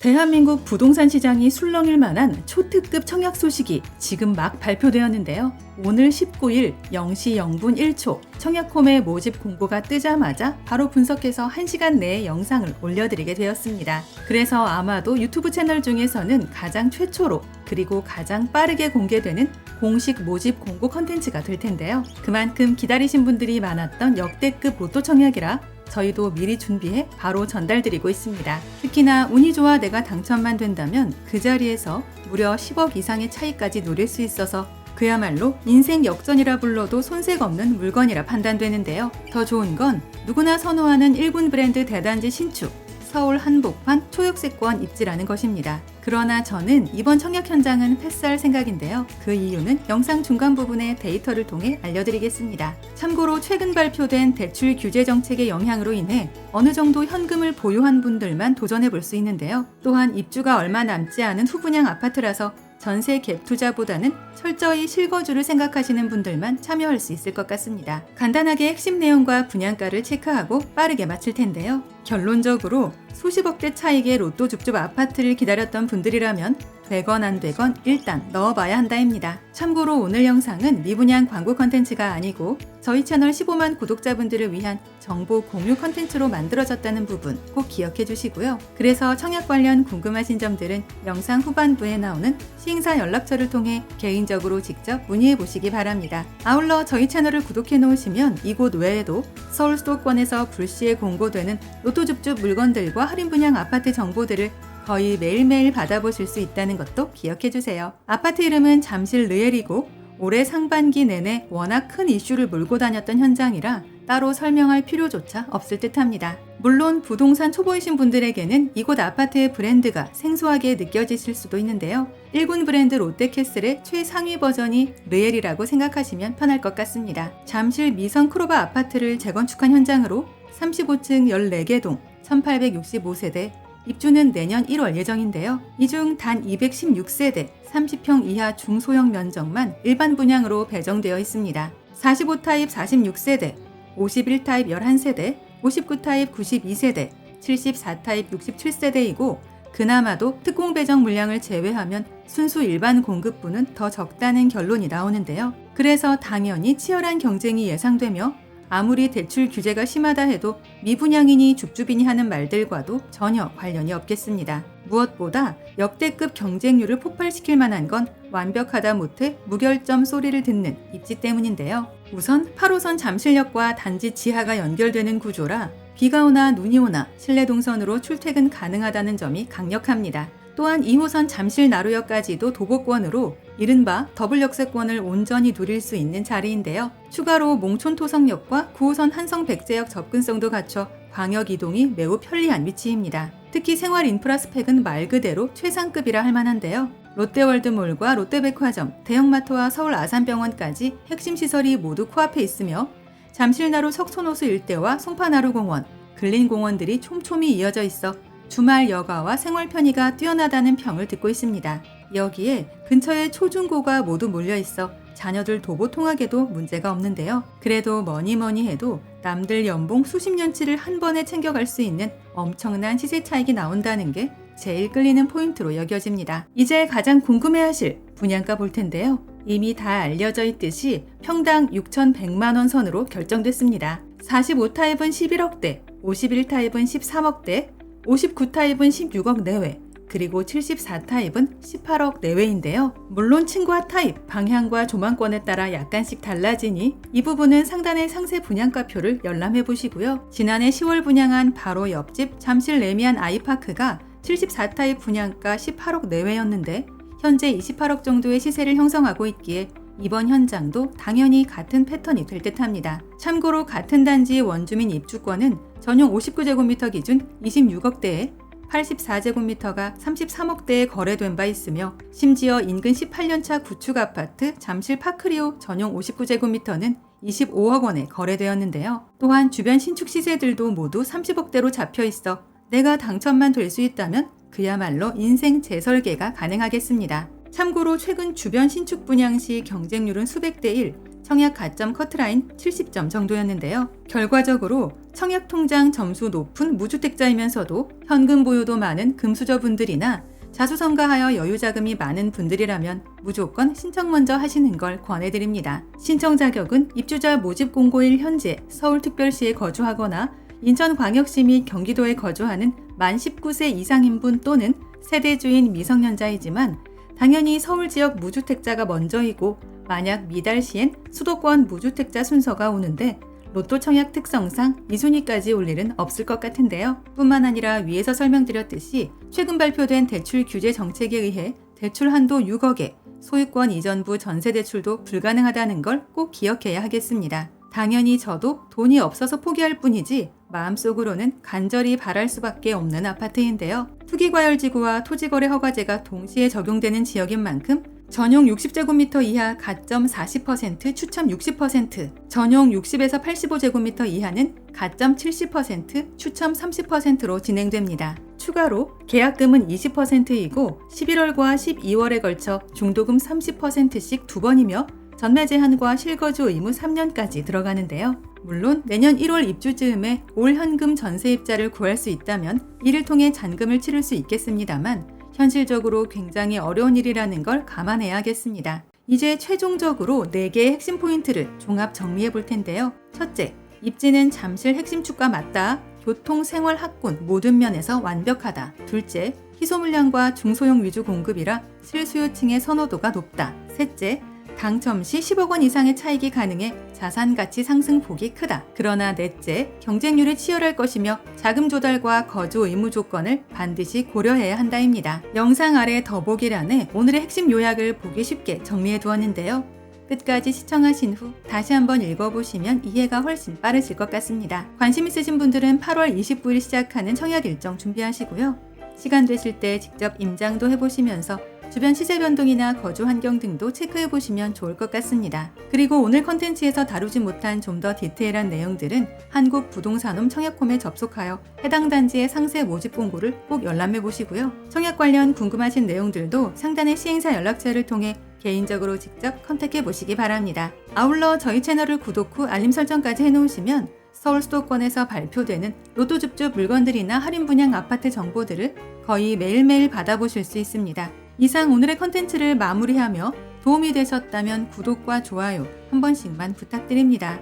대한민국 부동산 시장이 술렁일 만한 초특급 청약 소식이 지금 막 발표되었는데요. 오늘 19일 0시 0분 1초 청약홈의 모집 공고가 뜨자마자 바로 분석해서 1시간 내에 영상을 올려드리게 되었습니다. 그래서 아마도 유튜브 채널 중에서는 가장 최초로 그리고 가장 빠르게 공개되는 공식 모집 공고 컨텐츠가 될 텐데요. 그만큼 기다리신 분들이 많았던 역대급 로또 청약이라 저희도 미리 준비해 바로 전달드리고 있습니다. 특히나 운이 좋아 내가 당첨만 된다면 그 자리에서 무려 10억 이상의 차이까지 노릴 수 있어서 그야말로 인생 역전이라 불러도 손색 없는 물건이라 판단되는데요. 더 좋은 건 누구나 선호하는 1군 브랜드 대단지 신축, 서울 한복판 초역세권 입지라는 것입니다. 그러나 저는 이번 청약 현장은 패스할 생각인데요. 그 이유는 영상 중간 부분에 데이터를 통해 알려드리겠습니다. 참고로 최근 발표된 대출 규제 정책의 영향으로 인해 어느 정도 현금을 보유한 분들만 도전해 볼 수 있는데요. 또한 입주가 얼마 남지 않은 후분양 아파트라서 전세 갭 투자보다는 철저히 실거주를 생각하시는 분들만 참여할 수 있을 것 같습니다. 간단하게 핵심 내용과 분양가를 체크하고 빠르게 마칠 텐데요. 결론적으로 수십억대 차익의 로또 줍줍 아파트를 기다렸던 분들이라면 되건 안 되건 일단 넣어봐야 한다입니다. 참고로 오늘 영상은 미분양 광고 컨텐츠가 아니고 저희 채널 15만 구독자분들을 위한 정보 공유 컨텐츠로 만들어졌다는 부분 꼭 기억해 주시고요. 그래서 청약 관련 궁금하신 점들은 영상 후반부에 나오는 시행사 연락처를 통해 개인적으로 직접 문의해 보시기 바랍니다. 아울러 저희 채널을 구독해 놓으시면 이곳 외에도 서울 수도권에서 불시에 공고되는 로또 줍줍 물건들과 할인 분양 아파트 정보들을 거의 매일매일 받아보실 수 있다는 것도 기억해 주세요. 아파트 이름은 잠실 르엘이고 올해 상반기 내내 워낙 큰 이슈를 몰고 다녔던 현장이라 따로 설명할 필요조차 없을 듯합니다. 물론 부동산 초보이신 분들에게는 이곳 아파트의 브랜드가 생소하게 느껴지실 수도 있는데요. 1군 브랜드 롯데캐슬의 최상위 버전이 르엘이라고 생각하시면 편할 것 같습니다. 잠실 미성 크로바 아파트를 재건축한 현장으로 35층 14개 동 1865세대 입주는 내년 1월 예정인데요. 이 중 단 216세대 30평 이하 중소형 면적만 일반 분양으로 배정되어 있습니다. 45타입 46세대, 51타입 11세대, 59타입 92세대, 74타입 67세대이고 그나마도 특공 배정 물량을 제외하면 순수 일반 공급부는 더 적다는 결론이 나오는데요. 그래서 당연히 치열한 경쟁이 예상되며 아무리 대출 규제가 심하다 해도 미분양이니 줍줍이니 하는 말들과도 전혀 관련이 없겠습니다. 무엇보다 역대급 경쟁률을 폭발시킬 만한 건 완벽하다 못해 무결점 소리를 듣는 입지 때문인데요. 우선 8호선 잠실역과 단지 지하가 연결되는 구조라 비가 오나 눈이 오나 실내 동선으로 출퇴근 가능하다는 점이 강력합니다. 또한 2호선 잠실 나루역까지도 도보권으로 이른바 더블 역세권을 온전히 누릴 수 있는 자리인데요. 추가로 몽촌 토성역과 9호선 한성 백제역 접근성도 갖춰 광역 이동이 매우 편리한 위치입니다. 특히 생활 인프라 스펙은 말 그대로 최상급이라 할 만한데요. 롯데월드몰과 롯데백화점, 대형마트와 서울 아산병원까지 핵심 시설이 모두 코앞에 있으며 잠실나루 석촌호수 일대와 송파나루공원, 근린공원들이 촘촘히 이어져 있어 주말 여가와 생활 편의가 뛰어나다는 평을 듣고 있습니다. 여기에 근처에 초중고가 모두 몰려있어 자녀들 도보 통학에도 문제가 없는데요. 그래도 뭐니 해도 남들 연봉 수십 년치를 한 번에 챙겨갈 수 있는 엄청난 시세 차익이 나온다는 게 제일 끌리는 포인트로 여겨집니다. 이제 가장 궁금해하실 분양가 볼 텐데요. 이미 다 알려져 있듯이 평당 6,100만 원 선으로 결정됐습니다. 45타입은 11억대, 51타입은 13억대, 59타입은 16억 내외, 그리고 74타입은 18억 내외인데요. 물론 층과 타입, 방향과 조망권에 따라 약간씩 달라지니 이 부분은 상단의 상세 분양가표를 열람해 보시고요. 지난해 10월 분양한 바로 옆집 잠실 레미안 아이파크가 74타입 분양가 18억 내외였는데 현재 28억 정도의 시세를 형성하고 있기에 이번 현장도 당연히 같은 패턴이 될 듯합니다. 참고로 같은 단지의 원주민 입주권은 전용 59제곱미터 기준 26억대에 84제곱미터가 33억대에 거래된 바 있으며 심지어 인근 18년차 구축 아파트 잠실 파크리오 전용 59제곱미터는 25억 원에 거래되었는데요. 또한 주변 신축 시세들도 모두 30억대로 잡혀 있어 내가 당첨만 될 수 있다면 그야말로 인생 재설계가 가능하겠습니다. 참고로 최근 주변 신축 분양 시 경쟁률은 수백 대 1, 청약 가점 커트라인 70점 정도였는데요. 결과적으로 청약 통장 점수 높은 무주택자이면서도 현금 보유도 많은 금수저 분들이나 자수성가하여 여유 자금이 많은 분들이라면 무조건 신청 먼저 하시는 걸 권해드립니다. 신청 자격은 입주자 모집 공고일 현재 서울특별시에 거주하거나 인천광역시 및 경기도에 거주하는 만 19세 이상인 분 또는 세대주인 미성년자이지만 당연히 서울 지역 무주택자가 먼저이고 만약 미달 시엔 수도권 무주택자 순서가 오는데 로또 청약 특성상 2순위까지 올 일은 없을 것 같은데요. 뿐만 아니라 위에서 설명드렸듯이 최근 발표된 대출 규제 정책에 의해 대출 한도 6억에 소유권 이전부 전세 대출도 불가능하다는 걸 꼭 기억해야 하겠습니다. 당연히 저도 돈이 없어서 포기할 뿐이지 마음속으로는 간절히 바랄 수밖에 없는 아파트인데요. 투기과열지구와 토지거래 허가제가 동시에 적용되는 지역인 만큼 전용 60제곱미터 이하 가점 40%, 추첨 60%, 전용 60에서 85제곱미터 이하는 가점 70%, 추첨 30%로 진행됩니다. 추가로 계약금은 20%이고 11월과 12월에 걸쳐 중도금 30%씩 2번이며 전매 제한과 실거주 의무 3년까지 들어가는데요. 물론 내년 1월 입주 즈음에 올 현금 전세입자를 구할 수 있다면 이를 통해 잔금을 치를 수 있겠습니다만 현실적으로 굉장히 어려운 일이라는 걸 감안해야겠습니다. 이제 최종적으로 4개의 핵심 포인트를 종합 정리해 볼 텐데요. 첫째, 입지는 잠실 핵심 축과 맞다. 교통, 생활, 학군 모든 면에서 완벽하다. 둘째, 희소 물량과 중소형 위주 공급이라 실수요층의 선호도가 높다. 셋째, 당첨 시 10억 원 이상의 차익이 가능해 자산 가치 상승폭이 크다. 그러나 넷째, 경쟁률이 치열할 것이며 자금 조달과 거주 의무 조건을 반드시 고려해야 한다입니다. 영상 아래 더보기란에 오늘의 핵심 요약을 보기 쉽게 정리해 두었는데요. 끝까지 시청하신 후 다시 한번 읽어보시면 이해가 훨씬 빠르실 것 같습니다. 관심 있으신 분들은 8월 29일 시작하는 청약 일정 준비하시고요. 시간 되실 때 직접 임장도 해보시면서 주변 시세 변동이나 거주 환경 등도 체크해보시면 좋을 것 같습니다. 그리고 오늘 컨텐츠에서 다루지 못한 좀 더 디테일한 내용들은 한국부동산홈 청약홈에 접속하여 해당 단지의 상세 모집 공고를 꼭 열람해보시고요. 청약 관련 궁금하신 내용들도 상단의 시행사 연락처를 통해 개인적으로 직접 컨택해보시기 바랍니다. 아울러 저희 채널을 구독 후 알림 설정까지 해놓으시면 서울 수도권에서 발표되는 로또 줍줍 물건들이나 할인 분양 아파트 정보들을 거의 매일매일 받아보실 수 있습니다. 이상 오늘의 컨텐츠를 마무리하며 도움이 되셨다면 구독과 좋아요 한 번씩만 부탁드립니다.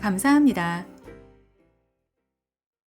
감사합니다.